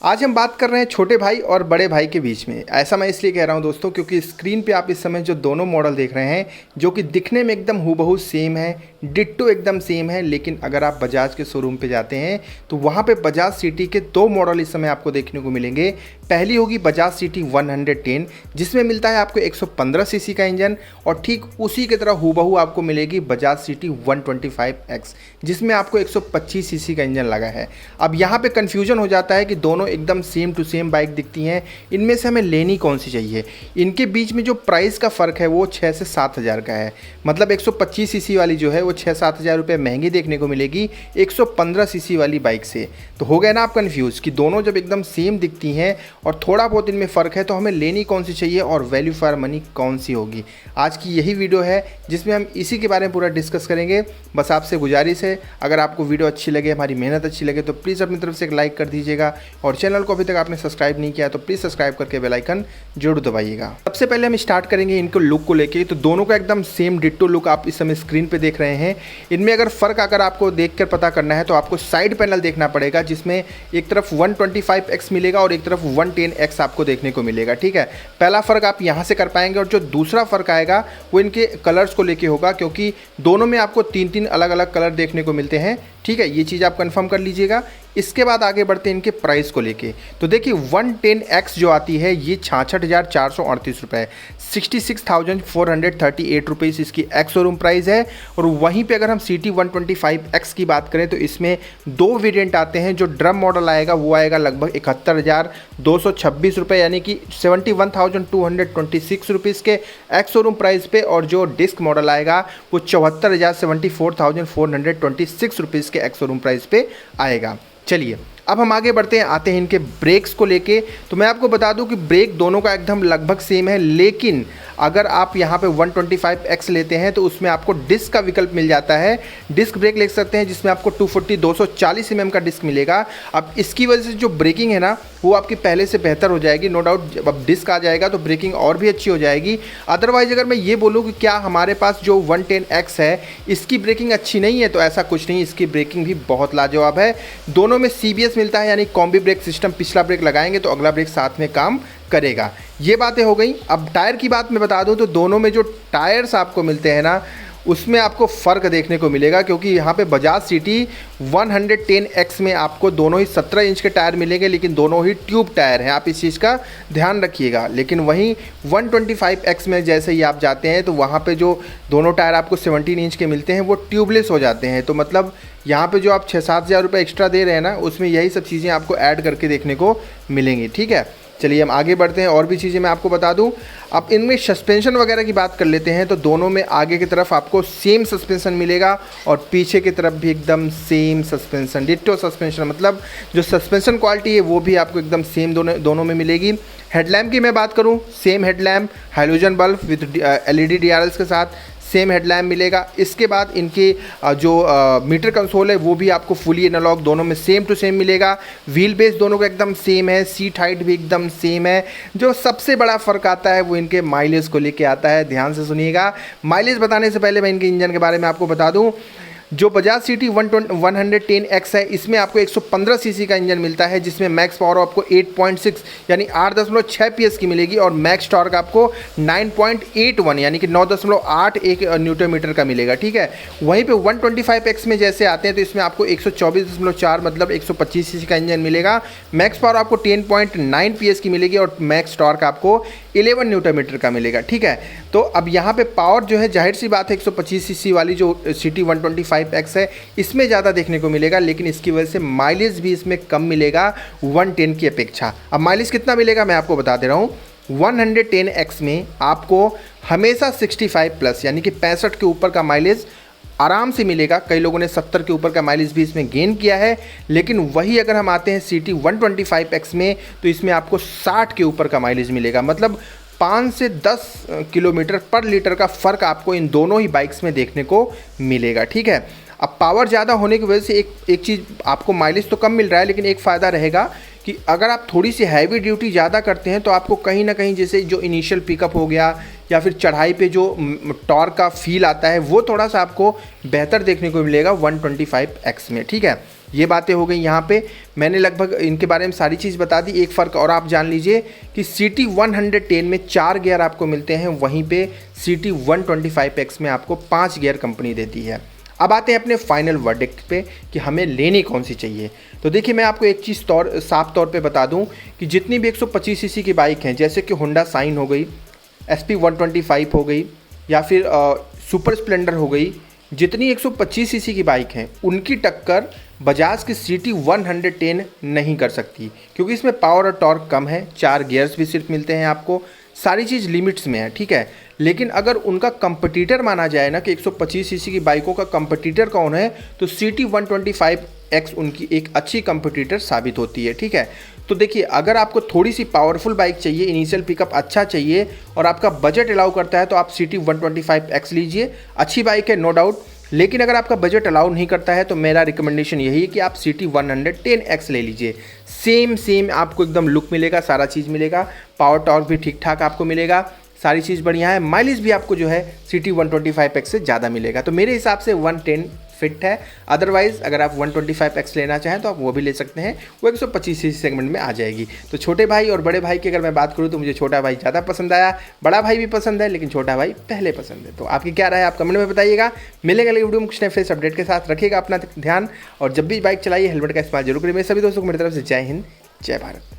आज हम बात कर रहे हैं छोटे भाई और बड़े भाई के बीच में। ऐसा मैं इसलिए कह रहा हूं दोस्तों क्योंकि स्क्रीन पे आप इस समय जो दोनों मॉडल देख रहे हैं जो कि दिखने में एकदम हूबहू सेम है, डिट्टो एकदम सेम है, लेकिन अगर आप बजाज के शोरूम पे जाते हैं तो वहां पे बजाज सिटी के दो मॉडल इस समय आपको देखने को मिलेंगे। पहली होगी बजाज सिटी 110 जिसमें मिलता है आपको 115 सीसी का इंजन, और ठीक उसी की तरह हूबहू आपको मिलेगी बजाज सिटी 125X जिसमें आपको 125 सीसी का इंजन लगा है। अब यहाँ पे कन्फ्यूजन हो जाता है कि दोनों एकदम सेम टू सेम बाइक दिखती हैं, इनमें से हमें लेनी कौन सी चाहिए। इनके बीच में जो प्राइस का फ़र्क है वो 6 से 7 हज़ार का है। मतलब 125 सीसी वाली जो है वो 6-7 हज़ार रुपये महंगी देखने को मिलेगी 115 सीसी वाली बाइक से। तो हो गया ना आप कन्फ्यूज़ कि दोनों जब एकदम सेम दिखती हैं और थोड़ा बहुत इनमें फ़र्क है तो हमें लेनी कौन सी चाहिए और वैल्यू फॉर मनी कौन सी होगी। आज की यही वीडियो है जिसमें हम इसी के बारे में पूरा डिस्कस करेंगे। बस आपसे गुजारिश है, अगर आपको वीडियो अच्छी लगे, हमारी मेहनत अच्छी लगे तो प्लीज़ अपनी तरफ से एक लाइक कर दीजिएगा, और चैनल को अभी तक आपने सब्सक्राइब नहीं किया तो प्लीज़ सब्सक्राइब करके बेल आइकन जरूर दबाइएगा। सबसे पहले हम स्टार्ट करेंगे इनको लुक को लेके। तो दोनों का एकदम सेम डिट्टो लुक आप इस समय स्क्रीन पे देख रहे हैं। इनमें अगर फ़र्क अगर आपको देखकर पता करना है तो आपको साइड पैनल देखना पड़ेगा, जिसमें एक तरफ 125X मिलेगा और एक तरफ 110X आपको देखने को मिलेगा। ठीक है, पहला फ़र्क आप यहाँ से कर पाएंगे, और जो दूसरा फ़र्क आएगा वो इनके कलर्स को लेके होगा, क्योंकि दोनों में आपको 3-3 अलग अलग कलर देखने को मिलते हैं। ठीक है, ये चीज़ आप कंफर्म कर लीजिएगा। इसके बाद आगे बढ़ते हैं इनके प्राइस को लेके। तो देखिए 110X जो आती है ये 66,438 रुपये, 66,438 रुपीज़ इसकी एक्स शोरूम प्राइस है। और वहीं पे अगर हम सिटी 125X की बात करें तो इसमें दो वेरिएंट आते हैं। जो ड्रम मॉडल आएगा वो आएगा लगभग 71,226 रुपये, यानी कि 71,226 रुपीज़ के एक्स शोरूम प्राइस पे, और जो डिस्क मॉडल आएगा वो 74,426 रुपीज़ के एक्स शोरूम प्राइस पे आएगा। चलिए अब हम आगे बढ़ते हैं, आते हैं इनके ब्रेक्स को लेके। तो मैं आपको बता दूं कि ब्रेक दोनों का एकदम लगभग सेम है, लेकिन अगर आप यहाँ पे 125X लेते हैं तो उसमें आपको डिस्क का विकल्प मिल जाता है। डिस्क ब्रेक ले सकते हैं जिसमें आपको 240 mm का डिस्क मिलेगा। अब इसकी वजह से जो ब्रेकिंग है ना वो आपकी पहले से बेहतर हो जाएगी, नो डाउट। अब डिस्क आ जाएगा तो ब्रेकिंग और भी अच्छी हो जाएगी। अदरवाइज अगर मैं ये बोलूँ कि क्या हमारे पास जो 110X है इसकी ब्रेकिंग अच्छी नहीं है, तो ऐसा कुछ नहीं, इसकी ब्रेकिंग भी बहुत लाजवाब है। दोनों में CBS मिलता है, यानी कॉम्बी ब्रेक सिस्टम। पिछला ब्रेक लगाएंगे तो अगला ब्रेक साथ में काम करेगा। ये बातें हो गई। अब टायर की बात मैं बता दूं तो दोनों में जो टायर्स आपको मिलते हैं ना उसमें आपको फ़र्क देखने को मिलेगा, क्योंकि यहाँ पे बजाज सिटी 110X में आपको दोनों ही 17 इंच के टायर मिलेंगे, लेकिन दोनों ही ट्यूब टायर हैं। आप इस चीज़ का ध्यान रखिएगा। लेकिन वहीं 125X में जैसे ही आप जाते हैं तो वहाँ पे जो दोनों टायर आपको 17 इंच के मिलते हैं वो ट्यूबलेस हो जाते हैं। तो मतलब यहाँ पे जो आप 6-7 हज़ार रुपये एक्स्ट्रा दे रहे हैं ना उसमें यही सब चीज़ें आपको ऐड करके देखने को मिलेंगी। ठीक है, चलिए हम आगे बढ़ते हैं, और भी चीज़ें मैं आपको बता दूं। अब इनमें सस्पेंशन वगैरह की बात कर लेते हैं। तो दोनों में आगे की तरफ आपको सेम सस्पेंशन मिलेगा और पीछे की तरफ भी एकदम सेम सस्पेंशन, डिट्टो सस्पेंशन। मतलब जो सस्पेंशन क्वालिटी है वो भी आपको एकदम सेम दोनों में मिलेगी। हेडलैम्प की मैं बात करूं, same headlamp, halogen bulb with LED DRLs के साथ सेम हेडलैम्प मिलेगा। इसके बाद इनके जो मीटर कंसोल है वो भी आपको फुली एनालॉग, दोनों में सेम टू सेम मिलेगा। व्हील बेस दोनों का एकदम सेम है, सीट हाइट भी एकदम सेम है। जो सबसे बड़ा फ़र्क आता है वो इनके माइलेज को लेके आता है। ध्यान से सुनिएगा। माइलेज बताने से पहले मैं इनके इंजन के बारे में आपको बता दूं। जो बजाज सिटी 110X है इसमें आपको 115 सीसी का इंजन मिलता है, जिसमें मैक्स पावर आपको 8.6 यानी 8.6 PS की मिलेगी, और मैक्स टॉर्क आपको 9.81 यानी कि 9.81 न्यूटन मीटर का मिलेगा। ठीक है, वहीं पे 125X में जैसे आते हैं तो इसमें आपको 124.4 मतलब 125 सीसी का इंजन मिलेगा। मैक्स पावर आपको 10.9 PS की मिलेगी, और मैक्स टॉर्क आपको 11 न्यूटन मीटर का मिलेगा। ठीक है, तो अब यहाँ पे पावर जो है जाहिर सी बात है 125 सीसी वाली जो सिटी 125X है इसमें ज़्यादा देखने को मिलेगा, लेकिन इसकी वजह से माइलेज भी इसमें कम मिलेगा 110 की अपेक्षा। अब माइलेज कितना मिलेगा मैं आपको बता दे रहा हूँ। 110X में आपको हमेशा 65+ यानी कि 65 के ऊपर का माइलेज आराम से मिलेगा। कई लोगों ने 70 के ऊपर का माइलेज भी इसमें गेन किया है, लेकिन वही अगर हम आते हैं सिटी 125X में तो इसमें आपको 60 के ऊपर का माइलेज मिलेगा। मतलब 5 से 10 किलोमीटर पर लीटर का फ़र्क आपको इन दोनों ही बाइक्स में देखने को मिलेगा। ठीक है, अब पावर ज़्यादा होने की वजह से एक चीज़ आपको माइलेज तो कम मिल रहा है, लेकिन एक फ़ायदा रहेगा कि अगर आप थोड़ी सी हैवी ड्यूटी ज़्यादा करते हैं तो आपको कहीं ना कहीं जैसे जो इनिशियल पिकअप हो गया या फिर चढ़ाई पे जो टॉर्क का फील आता है वो थोड़ा सा आपको बेहतर देखने को मिलेगा 125X में। ठीक है, ये बातें हो गई यहाँ पे। मैंने लगभग इनके बारे में सारी चीज़ बता दी। एक फ़र्क और आप जान लीजिए कि CT 110 में 4 गियर आपको मिलते हैं, वहीं पे CT 125X में आपको 5 गियर कंपनी देती है। अब आते हैं अपने फाइनल वर्डिक्ट पे कि हमें लेनी कौन सी चाहिए। तो देखिए, मैं आपको एक चीज़ साफ तौर पे बता दूं कि जितनी भी 125 सीसी की बाइक हैं, जैसे कि होंडा साइन हो गई, SP 125 हो गई, या फिर सुपर स्प्लेंडर हो गई, जितनी 125 सीसी की बाइक हैं उनकी टक्कर बजाज की CT 110 नहीं कर सकती, क्योंकि इसमें पावर और टॉर्क कम है, 4 गियर्स भी सिर्फ मिलते हैं आपको, सारी चीज़ लिमिट्स में है, ठीक है। लेकिन अगर उनका कंपटीटर माना जाए ना कि 125 सीसी की बाइकों का कंपटीटर कौन है, तो CT 125X उनकी एक अच्छी कंपटीटर साबित होती है, ठीक है। तो देखिए, अगर आपको थोड़ी सी पावरफुल बाइक चाहिए, इनिशियल पिकअप अच्छा चाहिए और आपका बजट अलाउ करता है, तो आप CT 125X लीजिए। अच्छी बाइक है, नो डाउट। लेकिन अगर आपका बजट अलाउ नहीं करता है तो मेरा रिकमेंडेशन यही है कि आप CT 110X ले लीजिए। सेम आपको एकदम लुक मिलेगा, सारा चीज़ मिलेगा, पावर टॉर्क भी ठीक ठाक आपको मिलेगा, सारी चीज़ बढ़िया है। माइलेज भी आपको जो है CT 125X से ज़्यादा मिलेगा। तो मेरे हिसाब से 110 फिट है। अदरवाइज़ अगर आप 125X लेना चाहें तो आप वो भी ले सकते हैं, वो 125 सीसी सेगमेंट में आ जाएगी। तो छोटे भाई और बड़े भाई की अगर मैं बात करूँ तो मुझे छोटा भाई ज़्यादा पसंद आया, बड़ा भाई भी पसंद है, लेकिन छोटा भाई पहले पसंद है। तो आपकी क्या राय है, आप कमेंट में बताइएगा। मिलेंगे अगले वीडियो में कुछ नए फ्रेश अपडेट के साथ। रखिएगा अपना ध्यान, और जब भी बाइक चलाइए हेलमेट का इस्तेमाल जरूर करिए। मेरे सभी दोस्तों को मेरी तरफ से जय हिंद, जय भारत।